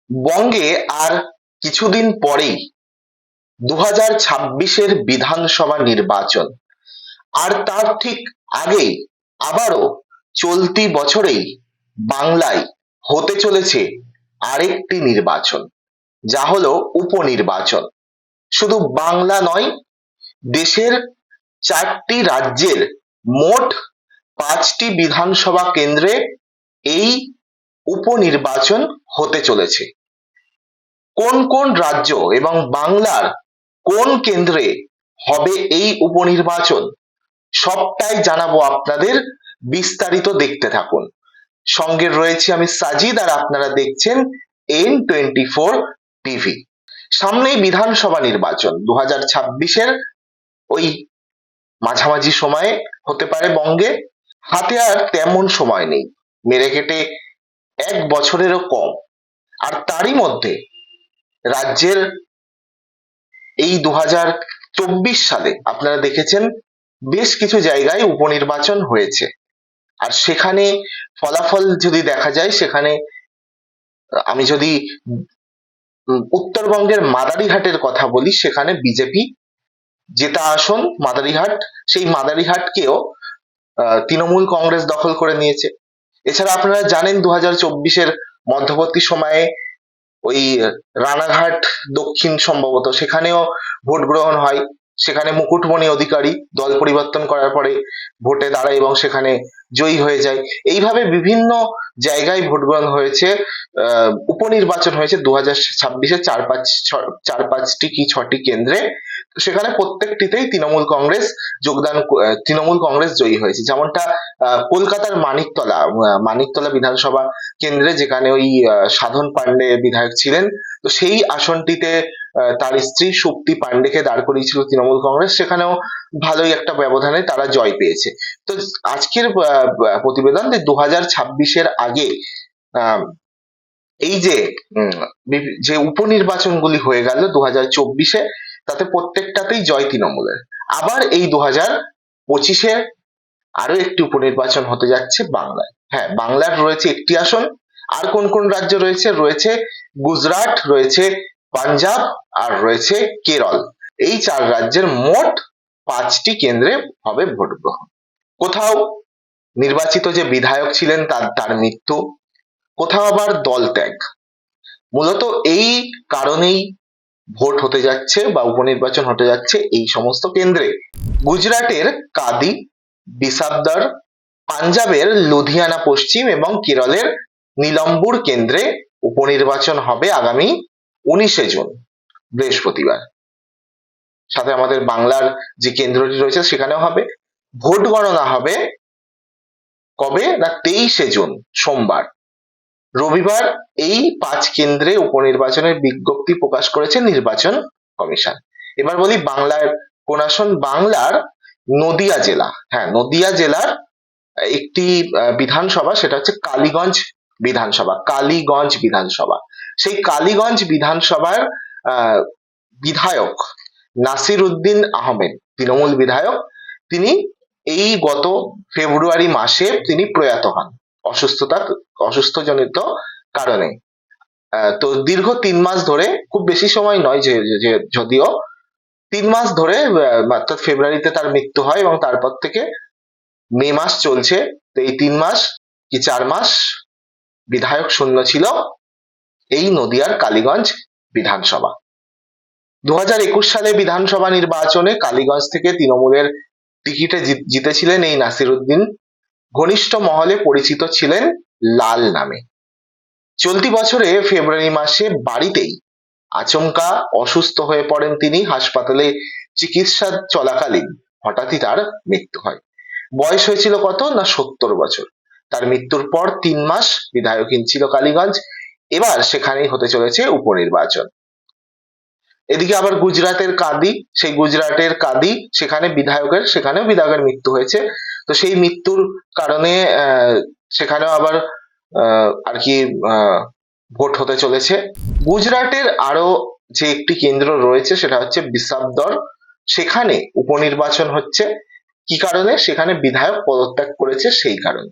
বঙ্গে আর কিছুদিন পরেই 2026-এর বিধানসভা নির্বাচন, আর তার ঠিক আগেই আবারও চলতি বছরেই বাংলায় হতে চলেছে আরেকটি নির্বাচন, যা হলো উপনির্বাচন। শুধু বাংলা নয়, দেশের 4টি রাজ্যের মোট 5টি বিধানসভা কেন্দ্রে এই উপনির্বাচন হতে চলেছে। কোন কোন রাজ্য এবং বাংলার কোন কেন্দ্রে হবে এই উপনির্বাচন, সবটাই জানাবো আপনাদের। বিস্তারিত দেখতে থাকুন। সঙ্গে রয়েছে আমি সাজিদ, আর আপনারা দেখছেন N24 টিভি। সামনেই বিধানসভা নির্বাচন 2026-এর ওই মাঝামাঝি সময়ে হতে পারে বঙ্গে। হাতে আর তেমন সময় নেই, মেরে কেটে 1 বছরেরও কম। আর তারই মধ্যে রাজ্যের এই 2024 সালে আপনারা দেখেছেন বেশ কিছু জায়গায় উপনির্বাচন হয়েছে, আর সেখানে ফলাফল যদি দেখা যায়, সেখানে আমি যদি উত্তরবঙ্গের মাদারিহাটের কথা বলি, সেখানে বিজেপি জেতা আসন মাদারিহাট, সেই মাদারিহাটকেও তৃণমূল কংগ্রেস দখল করে নিয়েছে। এছাড়া আপনারা জানেন 2024-এর মধ্যবর্তী সময়ে ওই রানাঘাট দক্ষিণ সম্ভবত সেখানেও ভোট গ্রহণ হয়। সেখানে মুকুটমণি অধিকারী দল পরিবর্তন করার পরে ভোটে দাঁড়ায় এবং সেখানে জয়ী হয়ে যায়। এইভাবে বিভিন্ন জায়গায় ভোট গ্রহণ হয়েছে, উপনির্বাচন হয়েছে 2026-এ চার পাঁচটি কি 6টি কেন্দ্রে। সেখানে প্রত্যেকটিতেই তৃণমূল কংগ্রেস জয়ী হয়েছে। যেমনটা কলকাতার মানিকতলা বিধানসভা কেন্দ্রে, যেখানে ওই সাধন পান্ডে বিধায়ক ছিলেন, তো সেই আসনটিতে তার স্ত্রী সুপ্তি পান্ডেকে দাঁড় করিয়েছিল তৃণমূল কংগ্রেস। সেখানেও ভালোই একটা ব্যবধানে তারা জয় পেয়েছে। তো আজকের প্রতিবেদন যে 2026-এর আগে এই যে উপনির্বাচনগুলি হয়ে গেল 2024-এ, তাতে প্রত্যেকটাতেই জয় তৃণমূলের। আবার এই 2025-এ আরো একটি উপনির্বাচন হতে যাচ্ছে বাংলায়। হ্যাঁ, বাংলার রয়েছে একটি আসন। আর কোন কোন রাজ্য রয়েছে? রয়েছে গুজরাট, রয়েছে পাঞ্জাব, আর রয়েছে কেরল। এই 4 রাজ্যের মোট 5টি কেন্দ্রে হবে ভোট গ্রহণ। কোথাও নির্বাচিত যে বিধায়ক ছিলেন তার মৃত্যু, কোথাও আবার দল ত্যাগ। মূলত এই কারণেই ভোট হতে যাচ্ছে বা উপনির্বাচন হতে যাচ্ছে এই সমস্ত কেন্দ্রে। গুজরাটের কাদি, বিসাবদর, পাঞ্জাবের লুধিয়ানা পশ্চিম এবং কেরলের নীলম্বুর কেন্দ্রে উপনির্বাচন হবে আগামী 19শে জুন, বৃহস্পতিবার। সাথে আমাদের বাংলার যে কেন্দ্রটি রয়েছে সেখানেও হবে। ভোট গণনা হবে কবে না 23শে জুন, সোমবার। রবিবার এই 5 কেন্দ্রে উপনির্বাচনের বিজ্ঞপ্তি প্রকাশ করেছে নির্বাচন কমিশন। এবার বলি বাংলার কোন আসন। বাংলার নদিয়া জেলা, হ্যাঁ, নদিয়া জেলার একটি বিধানসভা, সেটা হচ্ছে কালীগঞ্জ বিধানসভা। সেই কালীগঞ্জ বিধানসভার বিধায়ক নাসির উদ্দিন আহমেদ, তৃণমূল বিধায়ক, তিনি এই গত ফেব্রুয়ারি মাসে তিনি প্রয়াত হন অসুস্থজনিত কারণে। তো দীর্ঘ 3 মাস ধরে, খুব বেশি সময় নয় যদিও 3 মাস ধরে, অর্থাৎ ফেব্রুয়ারিতে তার মৃত্যু হয় এবং তারপর থেকে মে মাস চলছে। তো এই 3 মাস কি 4 মাস বিধায়ক শূন্য ছিল এই নদিয়ার কালীগঞ্জ বিধানসভা। 2021 সালে বিধানসভা নির্বাচনে কালীগঞ্জ থেকে তৃণমূলের টিকিটে জিতেছিলেন এই নাসির উদ্দিন। ঘনিষ্ঠ মহলে পরিচিত ছিলেন লাল নামে। চলতি বছরে ফেব্রুয়ারি মাসে বাড়িতেই আচমকা অসুস্থ হয়ে পড়েন তিনি। হাসপাতালে চিকিৎসা চলাকালীন হঠাৎই তার মৃত্যু হয়। বয়স হয়েছিল কত না 70 বছর। তার মৃত্যুর পর 3 মাস বিধায়কহীন ছিল কালীগঞ্জ। এবার সেখানেই হতে চলেছে উপনির্বাচন। এদিকে আবার গুজরাটের কাদি, সেখানেও বিধায়কের মৃত্যু হয়েছে। তো সেই মৃত্যুর কারণে সেখানেও আবার আর কি ভোট হতে চলেছে। গুজরাটের আরো যে একটি কেন্দ্র রয়েছে সেটা হচ্ছে বিসাবদর, সেখানে উপনির্বাচন হচ্ছে। কি কারণে? সেখানে বিধায়ক পদত্যাগ করেছে, সেই কারণে।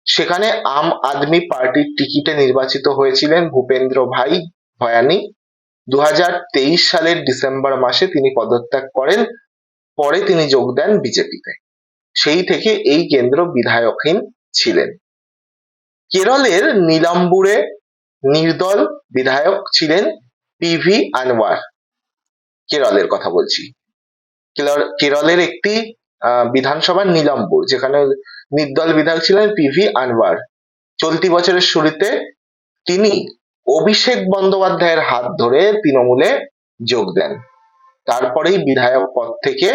সেখানে আম আদমি পার্টির টিকিটে নির্বাচিত হয়েছিলেন ভূপেন্দ্র ভাই ভয়ানী। 2023 সালের ডিসেম্বর মাসে তিনি পদত্যাগ করেন। পরে তিনি যোগ দেন বিজেপিতে। সেই থেকে এই কেন্দ্র বিধায়কহীন ছিলেন। কেরলের নীলাম্বুরে নির্দল বিধায়ক ছিলেন পিভি আনওয়ার। কেরলের কথা বলছি। কেরলের একটি বিধানসভা নীলাম্বুর, যেখানে নির্দল বিধায়ক ছিলেন পিভি আনওয়ার। চলতি বছরের শুরুতে তিনি অভিষেক বন্দ্যোপাধ্যায়ের হাত ধরে তৃণমূলে যোগ দেন। তারপরেই বিধায়ক পদ থেকে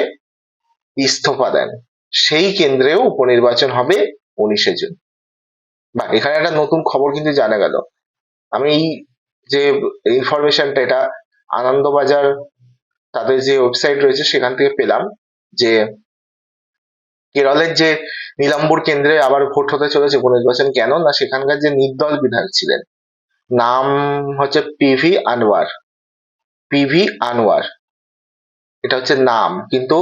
ইস্তফা দেন। সেই কেন্দ্রেও উপনির্বাচন হবে 19শে জুন। বা এখানে একটা নতুন খবর কিন্তু জানা গেল। আমি এই যে ইনফরমেশনটা, এটা আনন্দবাজার তাদের যে ওয়েবসাইট রয়েছে সেখান থেকে পেলাম, যে কেরলের যে নীলাম্বুর কেন্দ্রে আবার ভোট হতে চলেছে উপনির্বাচন। কেন না, সেখানকার যে নির্দল বিধায়ক ছিলেন, নাম হচ্ছে পিভি আনওয়ার। পিভি আনওয়ার এটা হচ্ছে নাম, কিন্তু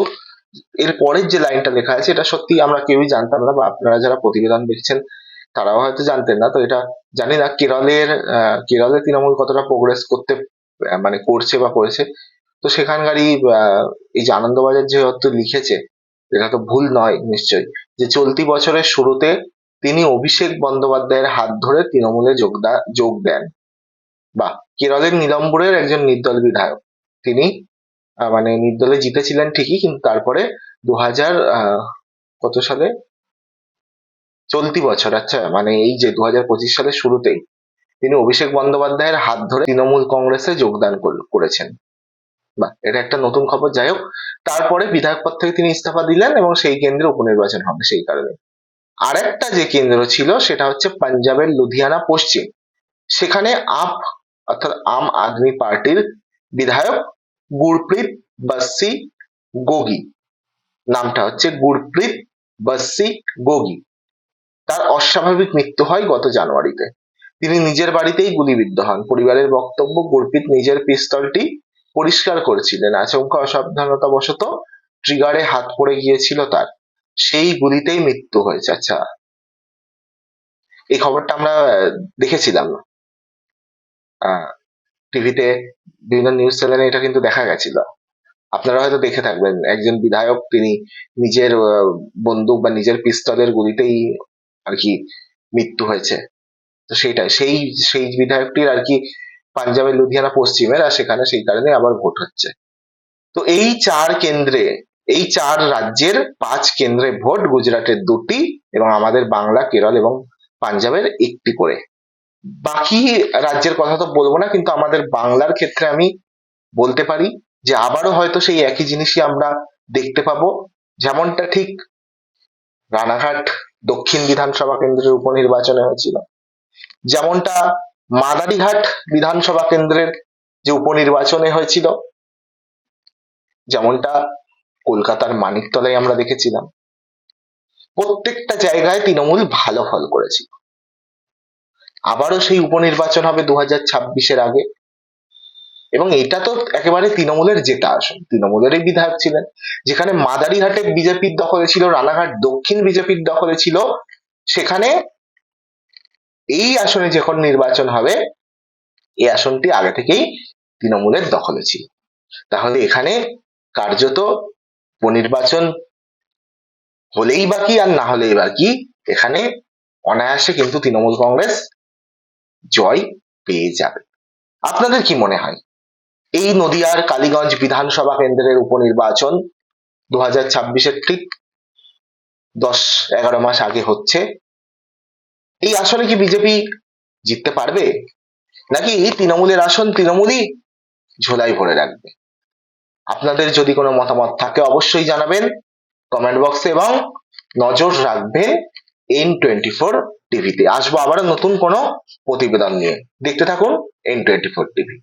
এর পরের যে লাইনটা লেখা আছে এটা সত্যি আমরা কেউই জানতাম না, বা আপনারা যারা প্রতিবেদন দেখছেন তারাও হয়তো জানতেন না। তো এটা জানি না কেরলে তৃণমূল কতটা প্রোগ্রেস করতে মানে করছে বা করেছে। তো সেখানকারই এই যে আনন্দবাজার যেহেতু লিখেছে, এটা তো ভুল নয় নিশ্চয়ই, যে চলতি বছরের শুরুতে তিনি অভিষেক বন্দ্যোপাধ্যায়ের হাত ধরে তৃণমূলে যোগ দেন। বা কেরলের নীলাম্বুরের একজন নির্দল বিধায়ক, তিনি মানে নির্দলে জিতেছিলেন ঠিকই, কিন্তু তারপরে 2000 কত সালে, চলতি বছর, আচ্ছা মানে এই যে 2025 সালের শুরুতেই তিনি অভিষেক বন্দ্যোপাধ্যায়ের হাত ধরে তৃণমূল কংগ্রেসে যোগদান করেছেন। বা এটা একটা নতুন খবর। যাই হোক, তারপরে বিধায়ক পদ থেকে তিনি ইস্তফা দিলেন এবং সেই কেন্দ্রে উপনির্বাচন হবে সেই কারণে। আরেকটা যে কেন্দ্র ছিল সেটা হচ্ছে পাঞ্জাবের লুধিয়ানা পশ্চিম। সেখানে অর্থাৎ আম আদমি পার্টির বিধায়ক গুরপ্রীত বাসি গোগি, নামটা হচ্ছে গুরপ্রীত বাসি গোগি। তার অস্বাভাবিক মৃত্যু হয় গত জানুয়ারিতে। তিনি নিজের বাড়িতেই গুলিবিদ্ধ হন। পরিবারের বক্তব্য, গুরপ্রীত নিজের পিস্তলটি পরিষ্কার করেছিলেন। আচমকা অসাবধানতাবশত ট্রিগারে হাত পড়ে গিয়েছিল তার, সেই গুলিতেই মৃত্যু হয়েছে। আচ্ছা, এই খবরটা আমরা দেখেছিলাম টিভিতে, বিভিন্ন নিউজ চ্যানেলে এটা কিন্তু দেখা গেছিল। আপনারা হয়তো দেখে থাকবেন, একজন বিধায়ক তিনি নিজের বন্দুক বা নিজের পিস্তলের গুলিতেই আর কি মৃত্যু হয়েছে। তো সেইটাই, সেই সেই বিধায়কটির আর কি পাঞ্জাবের লুধিয়ানা পশ্চিমের, আর সেখানে সেই কারণে আবার ভোট হচ্ছে। তো এই 4 কেন্দ্রে, এই 4 রাজ্যের 5 কেন্দ্রে ভোট, গুজরাটের 2টি এবং আমাদের বাংলা, কেরল এবং পাঞ্জাবের 1টি করে। বাকি রাজ্যের কথা তো বলবো না, কিন্তু আমাদের বাংলার ক্ষেত্রে আমি বলতে পারি যে আবারও হয়তো সেই একই জিনিসই আমরা দেখতে পাবো। যেমনটা ঠিক রানাঘাট দক্ষিণ বিধানসভা কেন্দ্রের উপনির্বাচনে হয়েছিল, যেমনটা মাদারিঘাট বিধানসভা কেন্দ্রের যে উপনির্বাচনে হয়েছিল, যেমনটা কলকাতার মানিকতলায় আমরা দেখেছিলাম। প্রত্যেকটা জায়গায় তৃণমূল ভালো ফল করেছিল। আবারও সেই উপনির্বাচন হবে 2026-এর আগে, এবং এটা তো একেবারে তৃণমূলের জেতা আসন, তৃণমূলেরই বিধায়ক ছিলেন। যেখানে মাদারিঘাটে বিজেপির দখলে ছিল, রানাঘাট দক্ষিণ বিজেপির দখলে ছিল, সেখানে এই আসনে যখন নির্বাচন হবে, এই আসনটি আগে থেকেই তৃণমূলের দখলে ছিল। তাহলে এখানে কার্যত উপনির্বাচন হলেই বা কি আর না হলেই বা কি, এখানে অনায়াসে কিন্তু তৃণমূল কংগ্রেস জয় পেয়ে যাবে। আপনাদের কি মনে হয়? এই নদিয়ার কালীগঞ্জ বিধানসভা কেন্দ্রের উপনির্বাচন 2026-এর ঠিক 10-11 মাস আগে হচ্ছে। এই আসনে কি বিজেপি জিততে পারবে, নাকি তৃণমূলের আসন তৃণমূলই ঝোলায় ভরে রাখবে? আপনাদের যদি কোনো মতামত থাকে অবশ্যই জানাবেন কমেন্ট বক্সে, এবং নজর রাখবেন N24 টিভিতে। আসবো আবারও নতুন কোনো প্রতিবেদন নিয়ে। দেখতে থাকুন N24 টিভি।